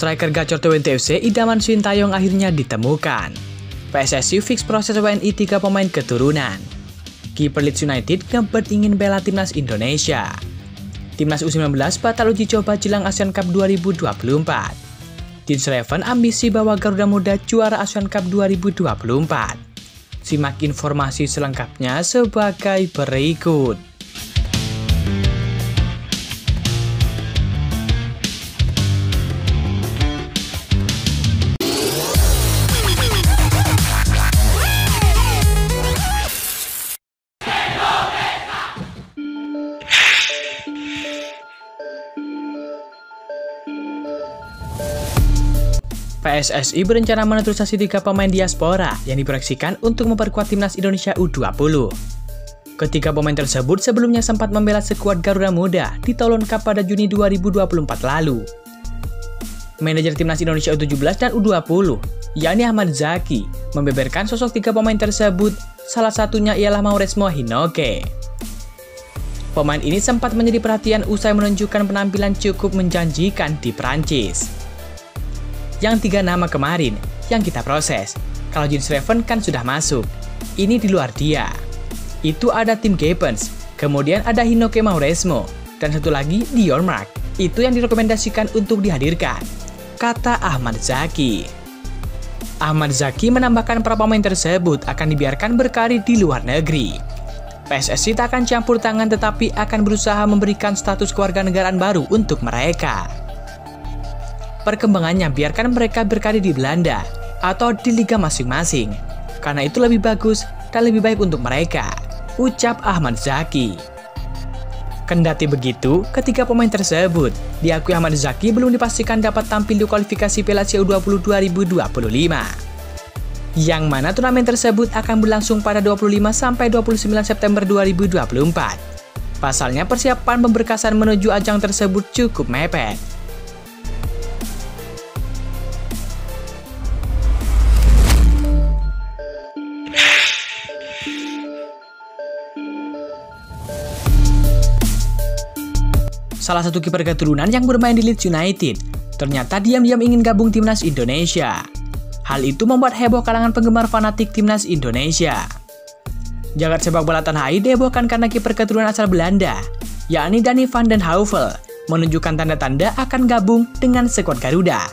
Striker gacor Twente FC idaman Sintayong akhirnya ditemukan. PSSI fix proses WNI 3 pemain keturunan. Kiper Leeds United ngebet ingin bela timnas Indonesia. Timnas U19 batal uji coba jelang Asian Cup 2024. Jeans Eleven ambisi bawa Garuda Muda juara Asian Cup 2024. Simak informasi selengkapnya sebagai berikut. PSSI berencana menaturalisasi 3 pemain diaspora yang diproyeksikan untuk memperkuat timnas Indonesia U20. Ketiga pemain tersebut sebelumnya sempat membela skuad Garuda Muda di Toulon Cup pada Juni 2024 lalu. Manajer timnas Indonesia U17 dan U20, yakni Ahmad Zaki, membeberkan sosok 3 pemain tersebut, salah satunya ialah Mauresmo Hinoke. Pemain ini sempat menjadi perhatian usai menunjukkan penampilan cukup menjanjikan di Prancis. Yang 3 nama kemarin yang kita proses, kalau Jeans Eleven kan sudah masuk, ini di luar dia. Itu ada Tim Gibbons, kemudian ada Hinoke Mauresmo, dan satu lagi Dion Mark, itu yang direkomendasikan untuk dihadirkan, kata Ahmad Zaki. Ahmad Zaki menambahkan para pemain tersebut akan dibiarkan berkarir di luar negeri. PSSI tak akan campur tangan tetapi akan berusaha memberikan status kewarganegaraan baru untuk mereka. Perkembangannya biarkan mereka berkarir di Belanda atau di liga masing-masing, karena itu lebih bagus dan lebih baik untuk mereka, ucap Ahmad Zaki. Kendati begitu, ketiga pemain tersebut diakui Ahmad Zaki belum dipastikan dapat tampil di kualifikasi Piala Asia U20 2025. Yang mana turnamen tersebut akan berlangsung pada 25–29 September 2024. Pasalnya persiapan pemberkasan menuju ajang tersebut cukup mepet. Salah satu kiper keturunan yang bermain di Leeds United ternyata diam-diam ingin gabung timnas Indonesia. Hal itu membuat heboh kalangan penggemar fanatik timnas Indonesia. Jagat sepak bola tanah air dihebohkan karena kiper keturunan asal Belanda, yakni Danny van den Heuvel, menunjukkan tanda-tanda akan gabung dengan skuad Garuda.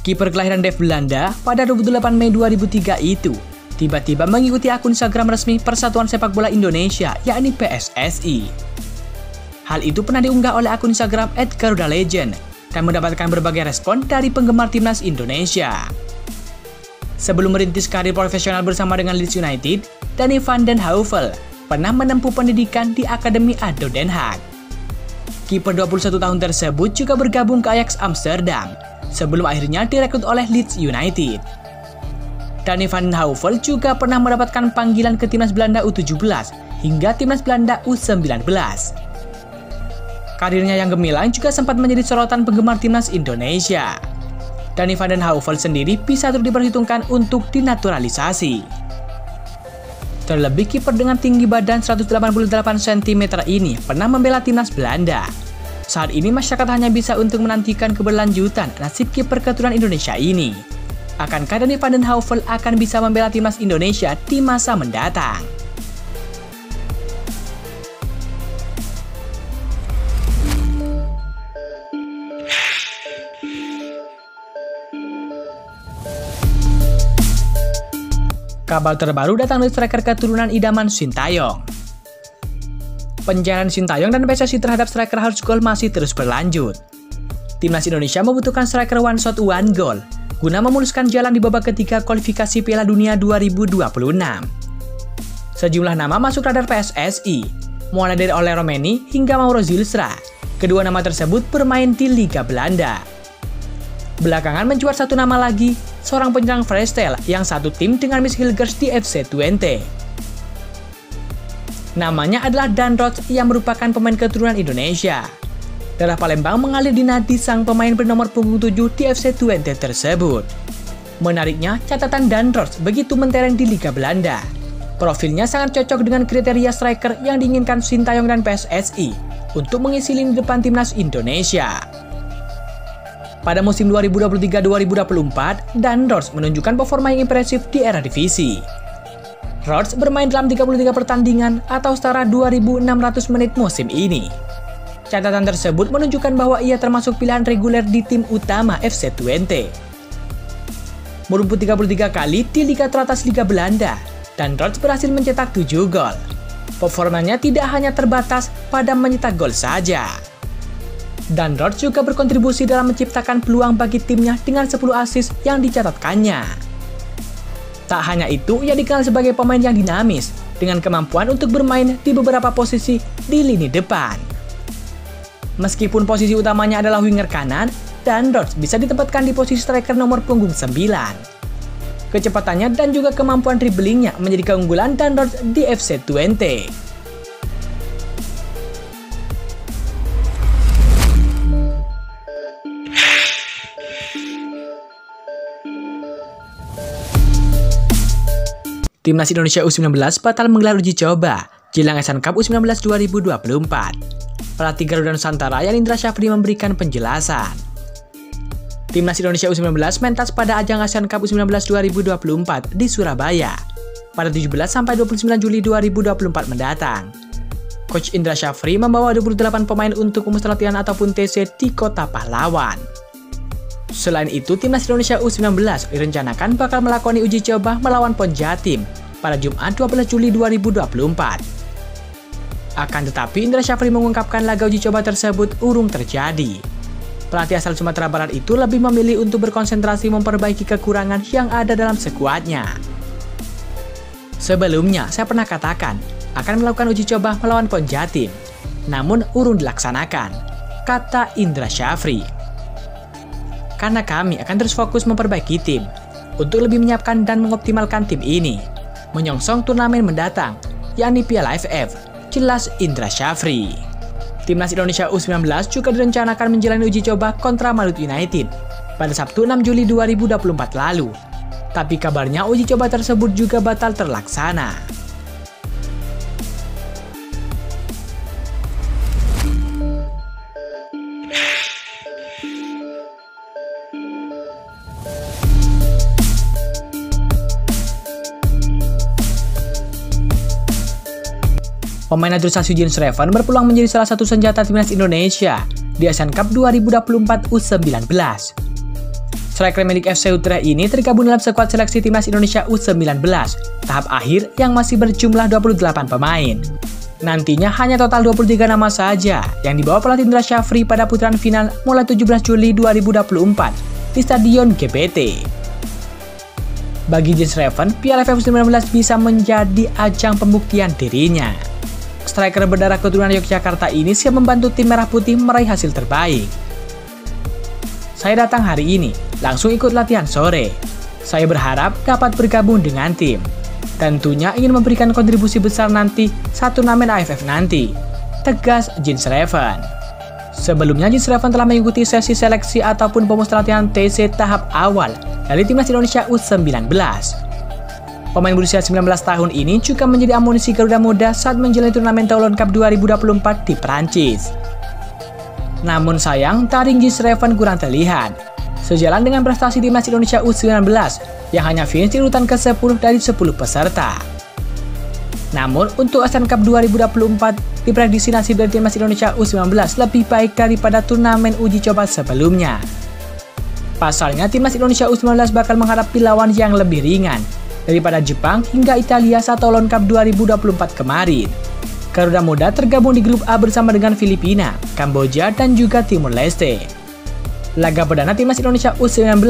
Kiper kelahiran Dev Belanda pada 28 Mei 2003 itu tiba-tiba mengikuti akun Instagram resmi Persatuan Sepak Bola Indonesia, yakni PSSI. Hal itu pernah diunggah oleh akun Instagram @GarudaLegend dan mendapatkan berbagai respon dari penggemar timnas Indonesia. Sebelum merintis karir profesional bersama dengan Leeds United, Danny van den Heuvel pernah menempuh pendidikan di Akademi ADO Den Haag. Kiper 21 tahun tersebut juga bergabung ke Ajax Amsterdam sebelum akhirnya direkrut oleh Leeds United. Danny van den Heuvel juga pernah mendapatkan panggilan ke timnas Belanda U17 hingga timnas Belanda U19. Karirnya yang gemilang juga sempat menjadi sorotan penggemar timnas Indonesia. Danny van den Heuvel sendiri bisa turut diperhitungkan untuk dinaturalisasi. Terlebih kiper dengan tinggi badan 188 cm ini pernah membela timnas Belanda. Saat ini masyarakat hanya bisa untuk menantikan keberlanjutan nasib kiper keturunan Indonesia ini. Akankah Danny van den Heuvel akan bisa membela timnas Indonesia di masa mendatang? Kabar terbaru datang dari striker keturunan idaman Sintayong. Pencarian Sintayong dan PSSI terhadap striker harus gol masih terus berlanjut. Timnas Indonesia membutuhkan striker one shot one goal guna memuluskan jalan di babak ketiga kualifikasi Piala Dunia 2026. Sejumlah nama masuk radar PSSI, mulai dari Ole Romeni hingga Mauro Zilstra. Kedua nama tersebut bermain di Liga Belanda. Belakangan mencuat satu nama lagi, seorang penyerang freestyle yang satu tim dengan Miss Hilgers di FC Twente. Namanya adalah Dan Roth yang merupakan pemain keturunan Indonesia. Darah Palembang mengalir di nadi sang pemain bernomor punggung 7 di FC Twente tersebut. Menariknya, catatan Dan Roth begitu mentereng di Liga Belanda. Profilnya sangat cocok dengan kriteria striker yang diinginkan Sintayong dan PSSI untuk mengisi lini depan timnas Indonesia. Pada musim 2023-2024, Dan Rhodes menunjukkan performa yang impresif di era divisi. Rhodes bermain dalam 33 pertandingan atau setara 2.600 menit musim ini. Catatan tersebut menunjukkan bahwa ia termasuk pilihan reguler di tim utama FC Twente. Merumput 33 kali di liga teratas Liga Belanda, Dan Rhodes berhasil mencetak 7 gol. Performanya tidak hanya terbatas pada mencetak gol saja. Dan Rhodes juga berkontribusi dalam menciptakan peluang bagi timnya dengan 10 assist yang dicatatkannya. Tak hanya itu, ia dikenal sebagai pemain yang dinamis dengan kemampuan untuk bermain di beberapa posisi di lini depan. Meskipun posisi utamanya adalah winger kanan, Dan Rhodes bisa ditempatkan di posisi striker nomor punggung 9. Kecepatannya dan juga kemampuan dribblingnya menjadi keunggulan Dan Rhodes di FC Twente. Timnas Indonesia U19 batal menggelar uji coba jelang Asian Cup U19 2024. Pelatih Garuda Nusantara Indra Syafri memberikan penjelasan. Timnas Indonesia U19 mentas pada ajang Asian Cup U19 2024 di Surabaya pada 17-29 Juli 2024 mendatang. Coach Indra Syafri membawa 28 pemain untuk pemusatan latihan ataupun TC di Kota Pahlawan. Selain itu, Timnas Indonesia U19 direncanakan bakal melakoni uji coba melawan PON Jatim pada Jumat 12 Juli 2024. Akan tetapi, Indra Syafri mengungkapkan laga uji coba tersebut urung terjadi. Pelatih asal Sumatera Barat itu lebih memilih untuk berkonsentrasi memperbaiki kekurangan yang ada dalam skuadnya. Sebelumnya, saya pernah katakan akan melakukan uji coba melawan PON Jatim, namun urung dilaksanakan, kata Indra Syafri. Karena kami akan terus fokus memperbaiki tim untuk lebih menyiapkan dan mengoptimalkan tim ini menyongsong turnamen mendatang, yakni Piala AFF, jelas Indra Syafri. Timnas Indonesia U19 juga direncanakan menjalani uji coba kontra Maluku United pada Sabtu 6 Juli 2024 lalu. Tapi kabarnya uji coba tersebut juga batal terlaksana. Pemain naturalisasi Jens Schreven berpeluang menjadi salah satu senjata timnas Indonesia di Asian Cup 2024 U19. Striker milik FC Utrecht ini tergabung dalam skuad seleksi timnas Indonesia U19 tahap akhir yang masih berjumlah 28 pemain. Nantinya hanya total 23 nama saja yang dibawa pelatih Indra Syafri pada putaran final mulai 17 Juli 2024 di Stadion GBT. Bagi Jens Schreven, Piala AFF U19 bisa menjadi ajang pembuktian dirinya. Striker berdarah keturunan Yogyakarta ini siap membantu tim Merah Putih meraih hasil terbaik. Saya datang hari ini, langsung ikut latihan sore. Saya berharap dapat bergabung dengan tim. Tentunya ingin memberikan kontribusi besar nanti saat turnamen AFF nanti, tegas Jens Schreven. Sebelumnya Jens Schreven telah mengikuti sesi seleksi ataupun pemusatan latihan TC tahap awal dari timnas Indonesia U19. Pemain berusia 19 tahun ini juga menjadi amunisi Garuda Muda saat menjalani turnamen Toulon Cup 2024 di Prancis. Namun sayang, taring Jens Schreven kurang terlihat, sejalan dengan prestasi timnas Indonesia U19 yang hanya finish di urutan ke-10 dari 10 peserta. Namun untuk Asian Cup 2024, diprediksi nasib dari timnas Indonesia U19 lebih baik daripada turnamen uji coba sebelumnya. Pasalnya, timnas Indonesia U19 bakal menghadapi lawan yang lebih ringan daripada Jepang hingga Italia saat Toulon Cup 2024 kemarin. Garuda Muda tergabung di grup A bersama dengan Filipina, Kamboja, dan juga Timor Leste. Laga perdana timnas Indonesia U19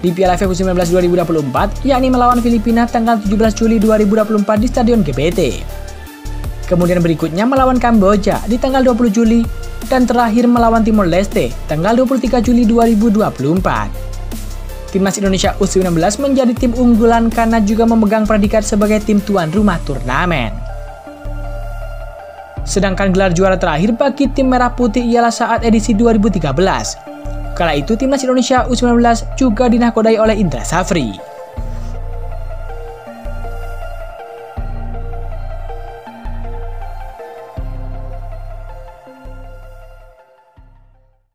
di Piala AFF U19 2024 yakni melawan Filipina tanggal 17 Juli 2024 di Stadion GBT. Kemudian berikutnya melawan Kamboja di tanggal 20 Juli dan terakhir melawan Timor Leste tanggal 23 Juli 2024. Timnas Indonesia U19 menjadi tim unggulan karena juga memegang predikat sebagai tim tuan rumah turnamen. Sedangkan gelar juara terakhir bagi tim Merah Putih ialah saat edisi 2013. Kala itu Timnas Indonesia U19 juga dinahkodai oleh Indra Syafri.